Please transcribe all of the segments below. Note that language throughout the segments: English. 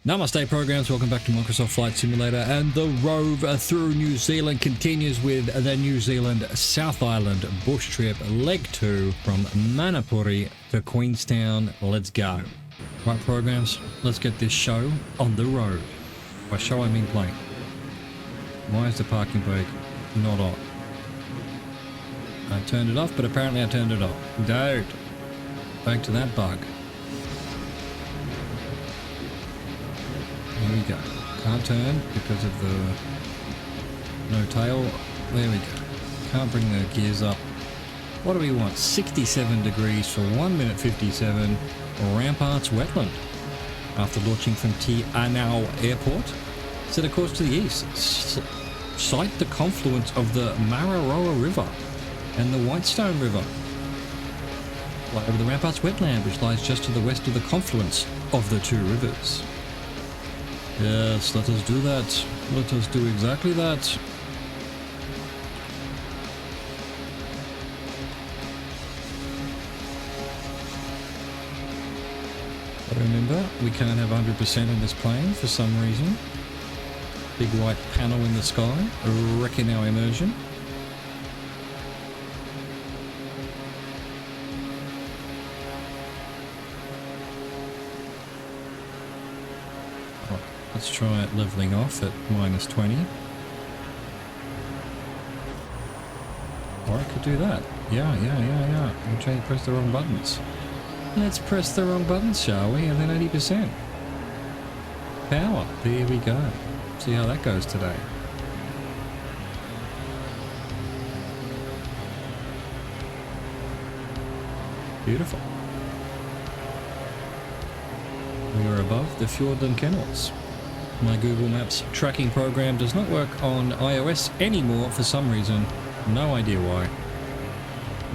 Namaste programs, welcome back to Microsoft Flight Simulator, and the Rove through New Zealand continues with the New Zealand South Island bush trip, leg 2 from Manapouri to Queenstown. Let's go. Right programs, let's get this show on the road. By show I mean plane. Why is the parking brake not on? I turned it off, but apparently I turned it on. Dude, back to that bug. Here we go. Can't turn because of the no tail. There we go. Can't bring the gears up. What do we want? 67 degrees for 1 minute 57. Ramparts wetland. After launching from Te Anau Airport, set a course to the east. Sight the confluence of the Mararoa River and the Whitestone River. Fly over the Ramparts wetland, which lies just to the west of the confluence of the two rivers. Yes, let us do that. Let us do exactly that. But remember, we can't have 100% in this plane for some reason. Big white panel in the sky, wrecking our immersion. Let's try it leveling off at minus 20. Or I could do that. Yeah. I'm trying to press the wrong buttons. Let's press the wrong buttons, shall we? And then 80%. Power. There we go. See how that goes today. Beautiful. We are above the Fjorden Kennels. My Google Maps tracking program does not work on iOS anymore for some reason. No idea why.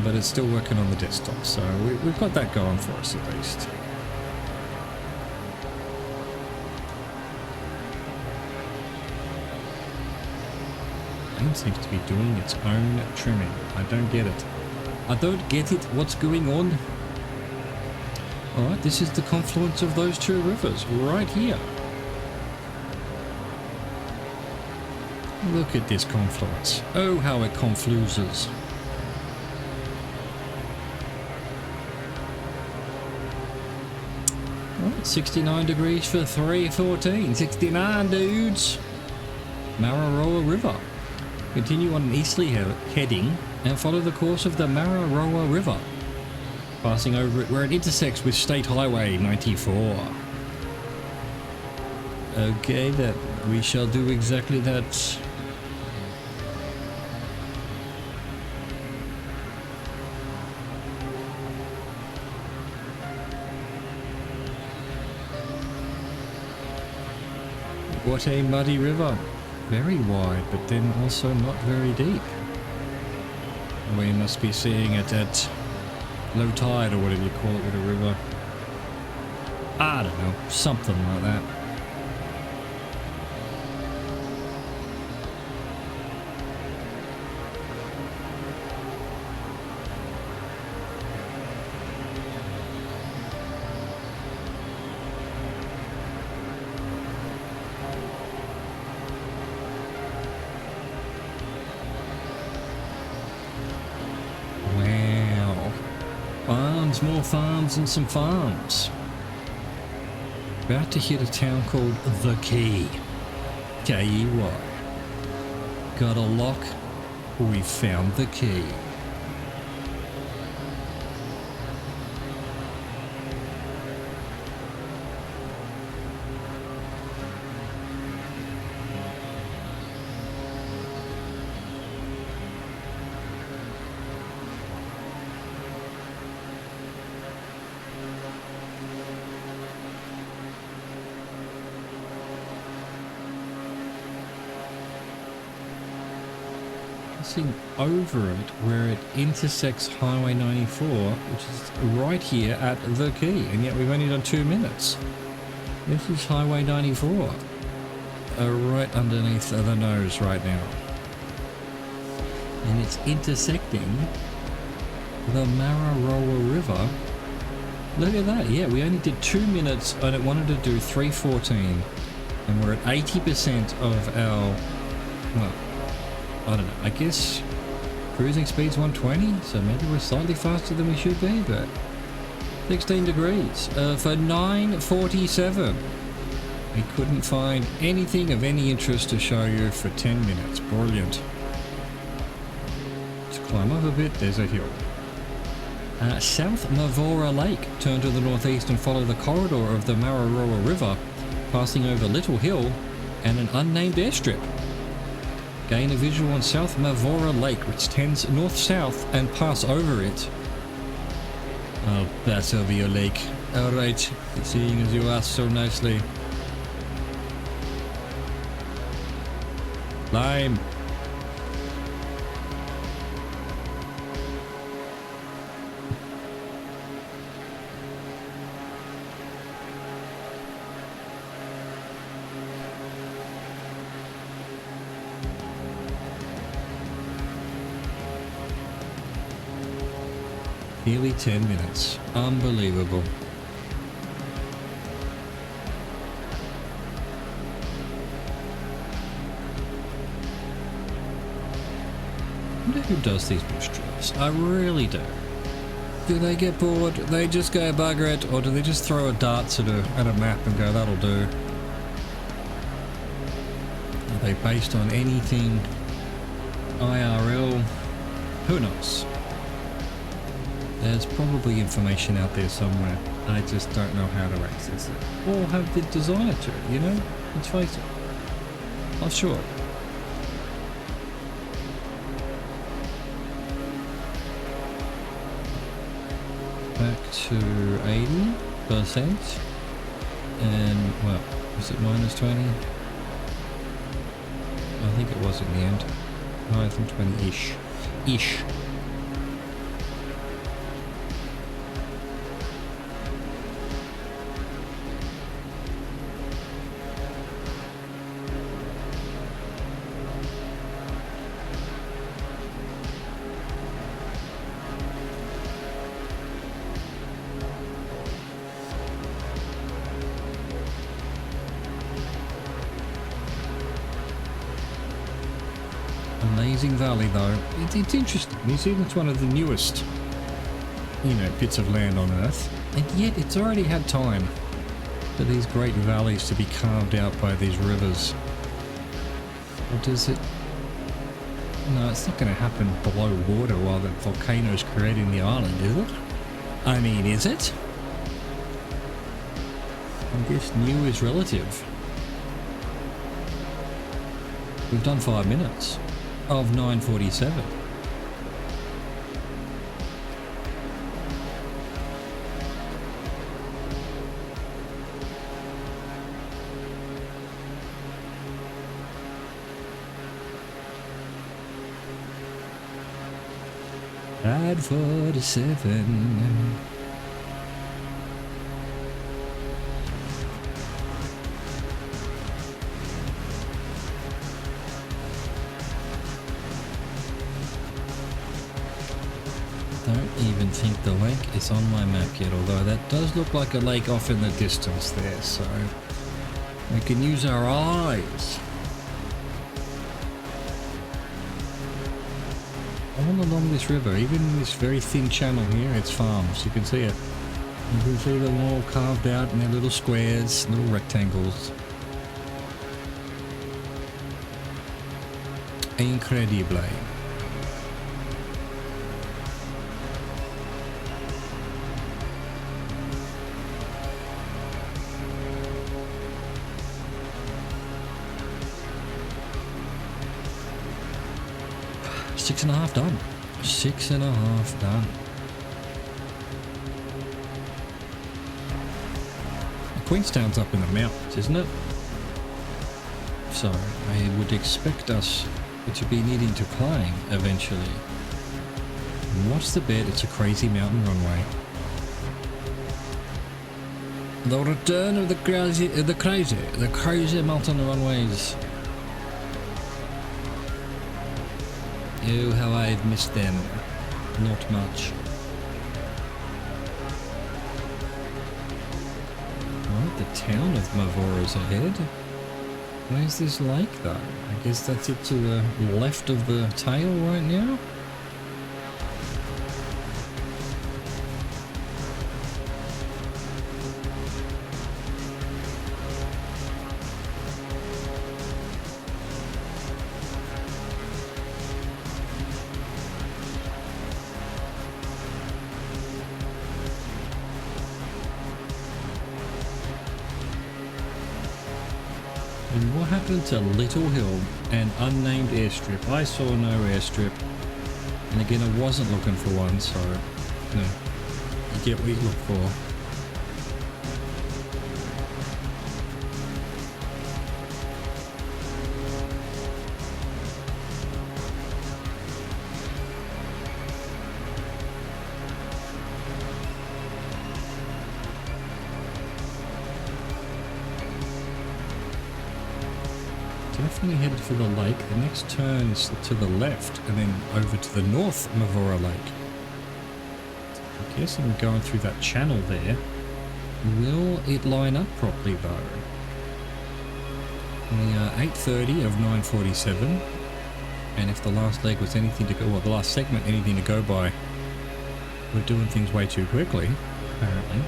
But it's still working on the desktop, so we've got that going for us at least. Plane seems to be doing its own trimming. I don't get it. I don't get it. What's going on? Alright, this is the confluence of those two rivers right here. Look at this confluence. Oh, how it confluences. Right, 69 degrees for 3:14. 69 dudes. Mararoa River. Continue on an easterly heading and follow the course of the Mararoa River, passing over it where it intersects with State Highway 94. Okay, that we shall do exactly that. What a muddy river. Very wide, but then also not very deep. We must be seeing it at low tide or whatever you call it with a river. I don't know, something like that. More farms and some farms. About to hit a town called The Key. K-E-Y. Got a lock? We found the key. Over it where it intersects Highway 94, which is right here at The Key, and yet we've only done 2 minutes. This is Highway 94, right underneath the nose right now, and it's intersecting the Mararoa River Look at that. Yeah, we only did 2 minutes and it wanted to do 3:14. And we're at 80% of our, well, I don't know, I guess cruising speed's 120, so maybe we're slightly faster than we should be, but 16 degrees for 9:47. We couldn't find anything of any interest to show you for 10 minutes. Brilliant. Let's climb up a bit. There's a hill. South Mavora Lake. Turn to the northeast and follow the corridor of the Mararoa River, passing over Little Hill and an unnamed airstrip. Gain a visual on South Mavora Lake, which tends north-south, and pass over it. I'll pass over your lake. Alright, seeing as you asked so nicely. Climb. Nearly 10 minutes. Unbelievable. I wonder who does these bush trips. I really do. Do they get bored? They just go bugger it, or do they just throw a darts at a map and go, that'll do? Are they based on anything IRL? Who knows? There's probably information out there somewhere. I just don't know how to access it. Or have the desire to, you know? Let's face it. Not sure. Back to 80%. And, well, was it minus 20? I think it was in the end. I think 20-ish. Ish. Amazing valley though. It's interesting. You see, that's one of the newest, you know, bits of land on Earth, and yet it's already had time for these great valleys to be carved out by these rivers. Or does it? No, it's not going to happen below water while the volcano's creating the island, is it? I mean, is it? I guess new is relative. We've done 5 minutes. Of 9:47. At 47. Even think the lake is on my map yet, although that does look like a lake off in the distance there, so we can use our eyes. All along this river, even in this very thin channel here, it's farms. You can see it. You can see them all carved out in their little squares, little rectangles. Incredible. Six and a half done. 6.5 done. Queenstown's up in the mountains, isn't it? So I would expect us to be needing to climb eventually. And what's the bet? It's a crazy mountain runway. The return of the crazy mountain runways. Oh, how I've missed them. Not much. The town of Mavora's ahead. Where's this lake though? I guess that's it to the left of the tail right now. And what happened to Little Hill and unnamed airstrip? I saw no airstrip. And again, I wasn't looking for one, so you know, you get what you look for. Definitely headed for the lake. The next turn is to the left and then over to the north Mavora Lake. I guess I'm going through that channel there. Will it line up properly though? We are 8:30 of 9:47, and if the last leg was anything to go, well, the last segment anything to go by, we're doing things way too quickly, apparently.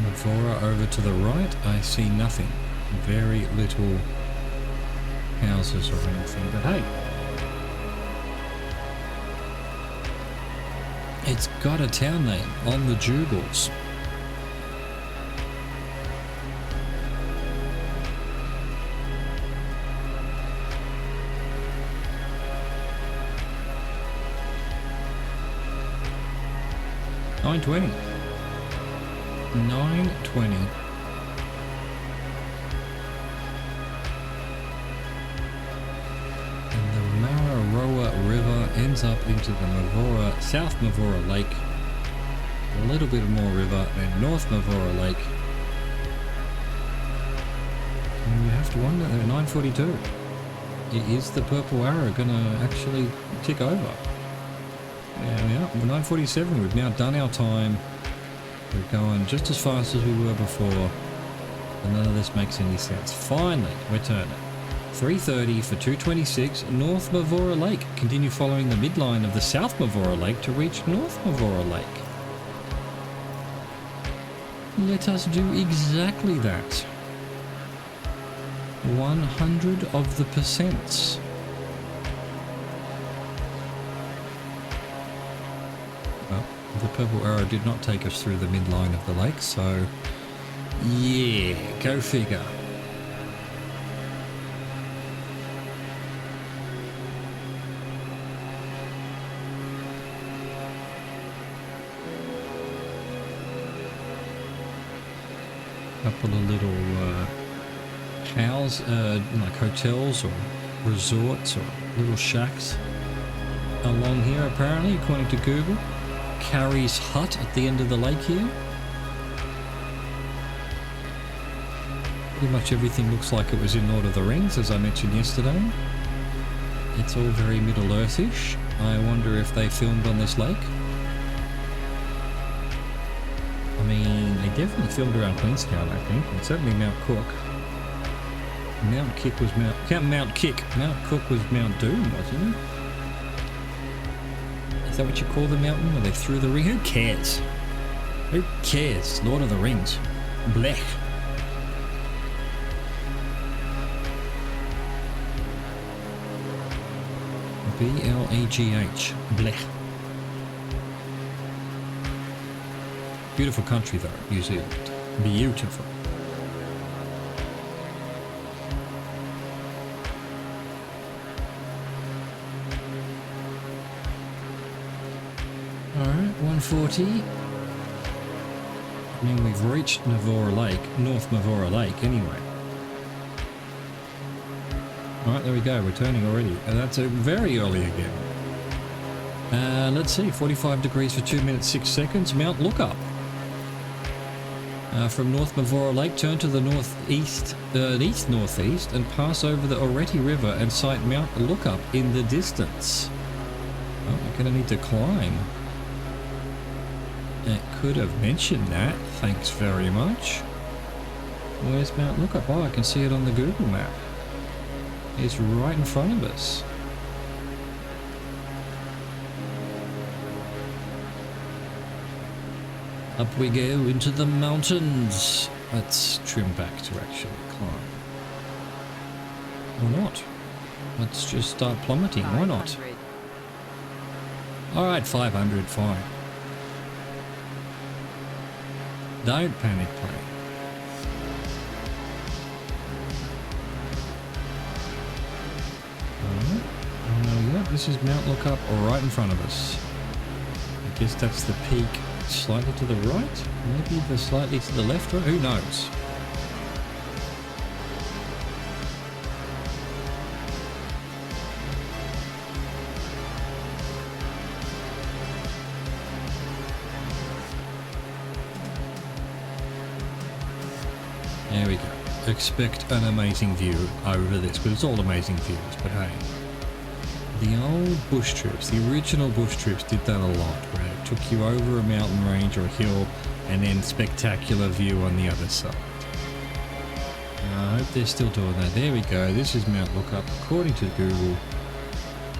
Mavora over to the right, I see nothing. Very little houses or anything, but hey. It's got a town name on the Jugles. $9.20. 9:20. And the Mararoa River ends up into the Mavora, South Mavora Lake. A little bit more river and North Mavora Lake. And you have to wonder, at 9:42, is the purple arrow gonna actually tick over? Yeah, we are. 9:47. We've now done our time. We're going just as fast as we were before, and none of this makes any sense. Finally, we're turning. 3:30 for 226 North Mavora Lake. Continue following the midline of the South Mavora Lake to reach North Mavora Lake. Let us do exactly that. 100 of the percents. Well, the purple arrow did not take us through the midline of the lake, so yeah, go figure. Couple of little like hotels or resorts or little shacks along here, apparently, according to Google. Carrie's Hut at the end of the lake here. Pretty much everything looks like it was in Lord of the Rings, as I mentioned yesterday. It's all very Middle-earthish. I wonder if they filmed on this lake. I mean, they definitely filmed around Queenstown, I think, and certainly Mount Cook. Mount Cook was Mount Doom, wasn't it? Is that what you call the mountain where they threw the ring? Who cares? Who cares? Lord of the Rings. Blech. B-L-E-G-H. Blech. Beautiful country though, New Zealand. Beautiful. Alright, 140. I mean, we've reached Mavora Lake, North Mavora Lake anyway. Alright, there we go, we're turning already. And that's very early again. Let's see, 45 degrees for 2 minutes 6 seconds. Mount Lookup. From North Mavora Lake, turn to the northeast, east-northeast, and pass over the Oreti River and sight Mount Lookup in the distance. Oh, we're going to need to climb. It could have mentioned that. Thanks very much. Where's Mount Lookup? Oh, I can see it on the Google map. It's right in front of us. Up we go into the mountains. Let's trim back to actually climb. Or not. Let's just start plummeting. Why not? Alright, 500, fine. Don't panic, plane. Alright. Oh, yeah, this is Mount Lookup right in front of us. I guess that's the peak. Slightly to the right? Maybe the slightly to the left? Or who knows? There we go. Expect an amazing view over this, but it's all amazing views, but hey. The old bush trips, the original bush trips did that a lot, where it took you over a mountain range or a hill and then spectacular view on the other side. I hope they're still doing that. There we go, this is Mount Lookup according to Google.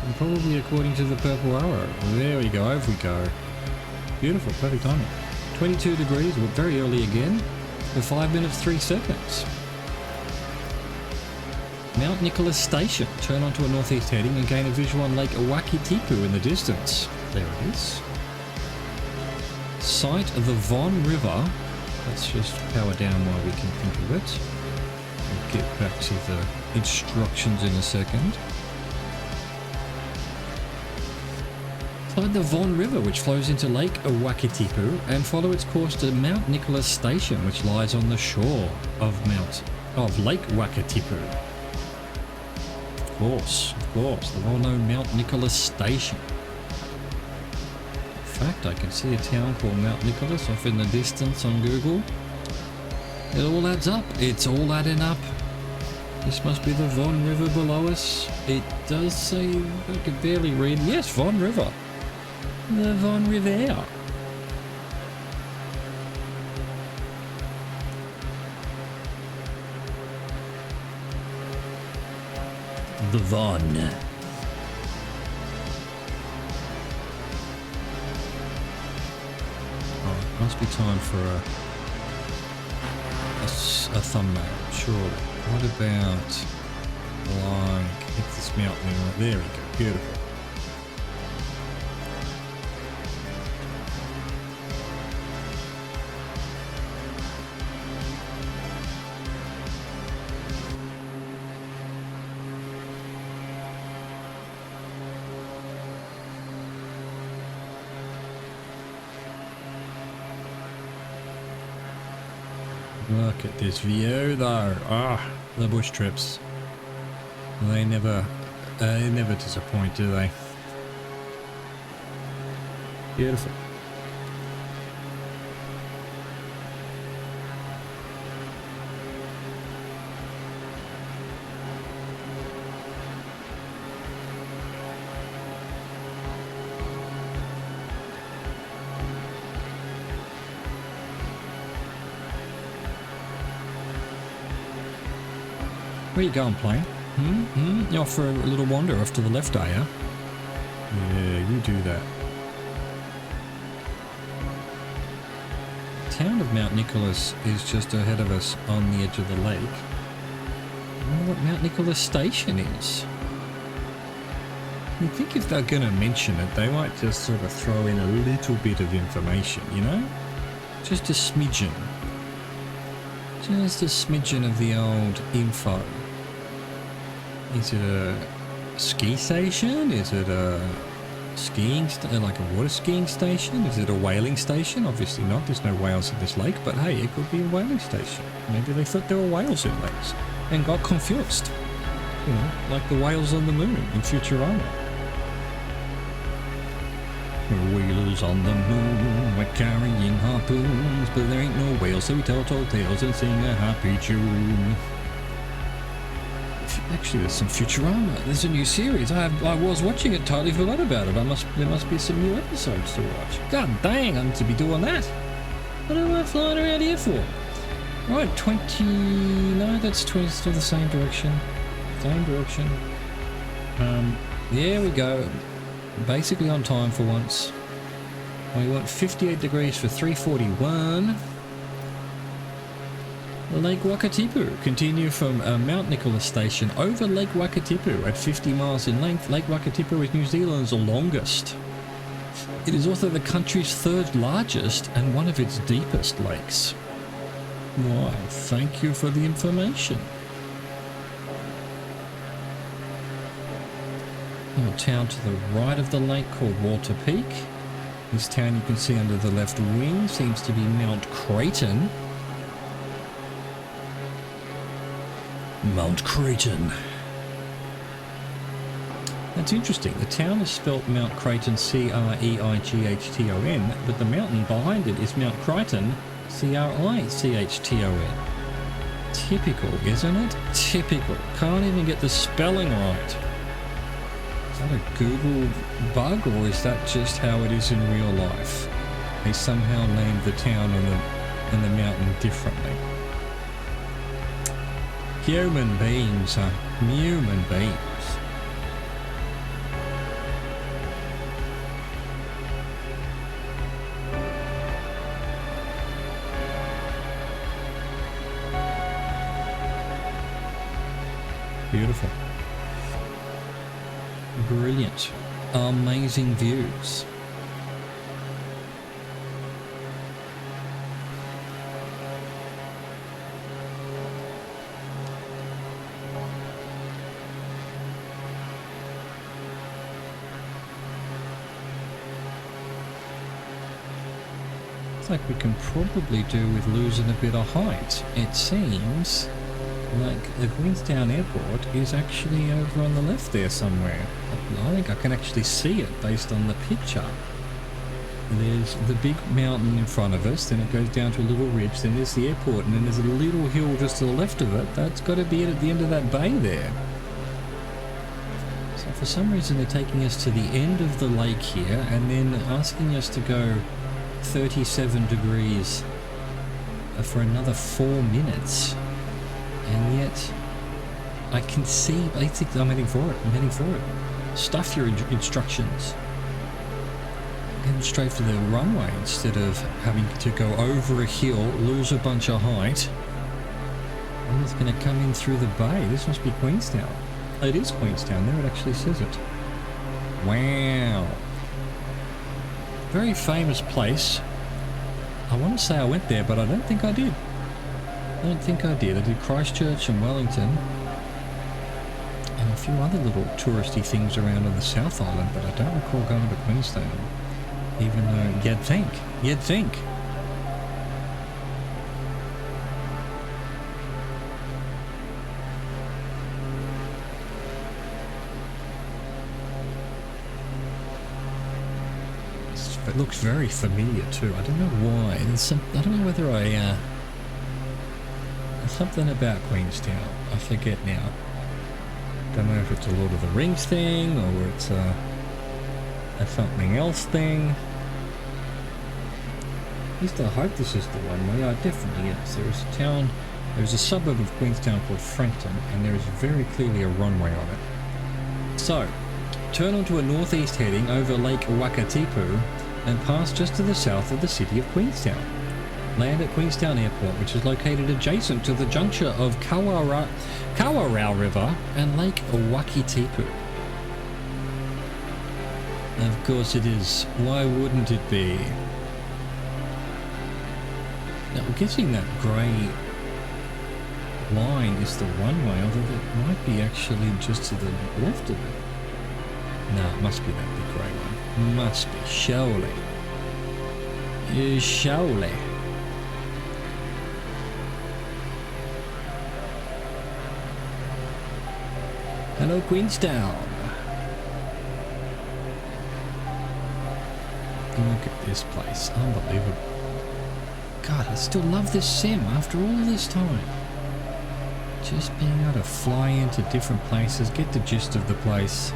And probably according to the purple arrow. There we go, over we go. Beautiful, perfect timing. 22 degrees, well, very early again, for 5 minutes 3 seconds. Mount Nicholas Station. Turn onto a northeast heading and gain a visual on Lake Wakitipu in the distance. There it is. Sight of the Von River. Let's just power down while we can think of it. We'll get back to the instructions in a second. Sight the Von River, which flows into Lake Wakitipu, and follow its course to Mount Nicholas Station, which lies on the shore of Lake Wakitipu. Of course, the well-known Mount Nicholas Station. In fact, I can see a town called Mount Nicholas off in the distance on Google. It all adds up. It's all adding up. This must be the Von River below us. It does say, I can barely read. Yes, Von River. The Von River. The Von. Oh, it must be time for a thumbnail, surely. What about like hit this mountain? There we go, beautiful. Look at this view though. Ah, the bush trips. They never disappoint, do they? Beautiful. Where you going, plane? You're off for a little wander off to the left, are you? Yeah, you do that. The town of Mount Nicholas is just ahead of us on the edge of the lake. I wonder what Mount Nicholas Station is. I think if they're going to mention it, they might just sort of throw in a little bit of information, you know? Just a smidgen. Just a smidgen of the old info. Is it a ski station? Is it a skiing, like a water skiing station? Is it a whaling station? Obviously not, there's no whales in this lake, but hey, it could be a whaling station. Maybe they thought there were whales in lakes and got confused. You know, like the whales on the moon in Futurama. We're wheelers on the moon, we're carrying harpoons, but there ain't no whales, so we tell tall tales and sing a happy tune. Actually, there's some Futurama. There's a new series. I was watching it, totally forgot about it. There must be some new episodes to watch. God dang, I'm to be doing that. What am I flying around here for? Right, 20... No, that's 20, still the same direction. Same direction. There we go. Basically on time for once. We want 58 degrees for 341. Lake Wakatipu. Continue from Mount Nicholas Station over Lake Wakatipu at 50 miles in length. Lake Wakatipu is New Zealand's longest. It is also the country's third largest and one of its deepest lakes. Why, thank you for the information. A town to the right of the lake called Walter Peak. This town you can see under the left wing seems to be Mount Creighton. Mount Creighton. That's interesting. The town is spelt Mount Creighton C-R-E-I-G-H-T-O-N, but the mountain behind it is Mount Crichton C-R-I-C-H-T-O-N. Typical, isn't it? Typical. Can't even get the spelling right. Is that a Google bug, or is that just how it is in real life? They somehow named the town and the mountain differently. Human beings, huh? Human beings. Beautiful. Brilliant. Amazing views. Looks like we can probably do with losing a bit of height. It seems like the Queenstown airport is actually over on the left there somewhere. I think I can actually see it based on the picture. There's the big mountain in front of us, then it goes down to a little ridge, then there's the airport, and then there's a little hill just to the left of it. That's got to be it at the end of that bay there. So for some reason they're taking us to the end of the lake here and then asking us to go 37 degrees for another 4 minutes. And yet, I can see, I think I'm heading for it, Stuff your instructions. Heading straight for the runway instead of having to go over a hill, lose a bunch of height. And it's going to come in through the bay. This must be Queenstown. It is Queenstown, there it actually says it. Wow. Very famous place. I want to say I went there, but I don't think I did. I did Christchurch and Wellington and a few other little touristy things around on the South Island, but I don't recall going to Queenstown, even though you'd think. It looks very familiar too. I don't know why. I don't know whether there's something about Queenstown. I forget now. Don't know if it's a Lord of the Rings thing or it's a something else thing. At least I hope this is the one way. It definitely is. There's a suburb of Queenstown called Frankton, and there is very clearly a runway on it. So, turn onto a northeast heading over Lake Wakatipu and pass just to the south of the city of Queenstown. Land at Queenstown Airport, which is located adjacent to the juncture of Kawarau River and Lake Wakatipu. Of course it is. Why wouldn't it be? Now, I'm guessing that grey line is the runway, although it might be actually just to the left of it. No, it must be that big grey one. Must be, surely. Surely. Hello, Queenstown. Look at this place. Unbelievable. God, I still love this sim after all this time. Just being able to fly into different places, get the gist of the place.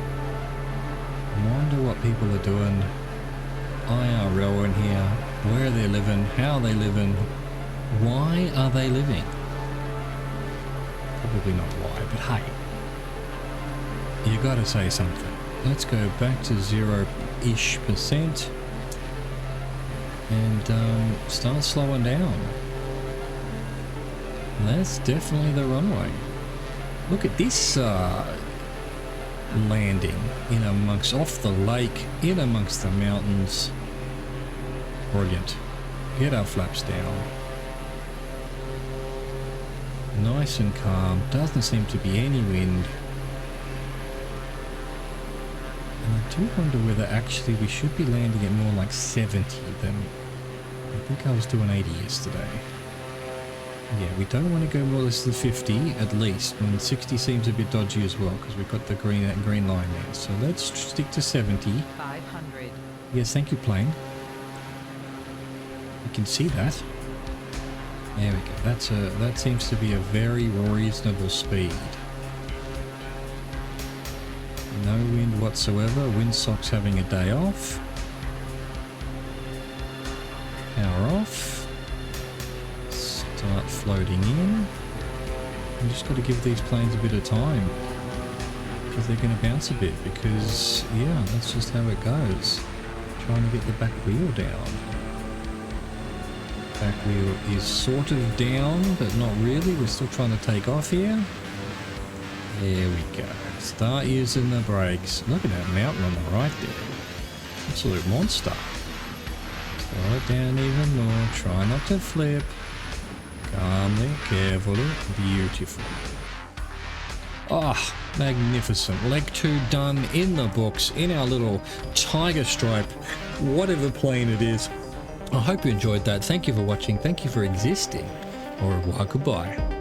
Wonder what people are doing. IRL in here. Where they're living. How they living. Why are they living? Probably not why, but hey. You gotta say something. Let's go back to 0-ish% and start slowing down. That's definitely the runway. Look at this landing in amongst, off the lake, in amongst the mountains. Brilliant. Get our flaps down. Nice and calm. Doesn't seem to be any wind. And I do wonder whether actually we should be landing at more like 70 than... I think I was doing 80 yesterday. Yeah, we don't want to go more less than 50 at least, when 60 seems a bit dodgy as well, because we've got the green line there. So let's stick to 70. 500. Yes, thank you, plane. You can see that. There we go. That seems to be a very reasonable speed. No wind whatsoever. Windsock's having a day off. Power off. Start floating in. We just got to give these planes a bit of time, because they're going to bounce a bit, because yeah, that's just how it goes. Trying to get the back wheel down. Back wheel is sort of down, but not really. We're still trying to take off here. There we go. Start using the brakes. Look at that mountain on the right there. Absolute monster. Slow it down even more. Try not to flip. Calmly, carefully, beautiful. Ah, magnificent. Leg 2 done, in the books, in our little tiger stripe, whatever plane it is. I hope you enjoyed that. Thank you for watching. Thank you for existing. Au revoir, goodbye.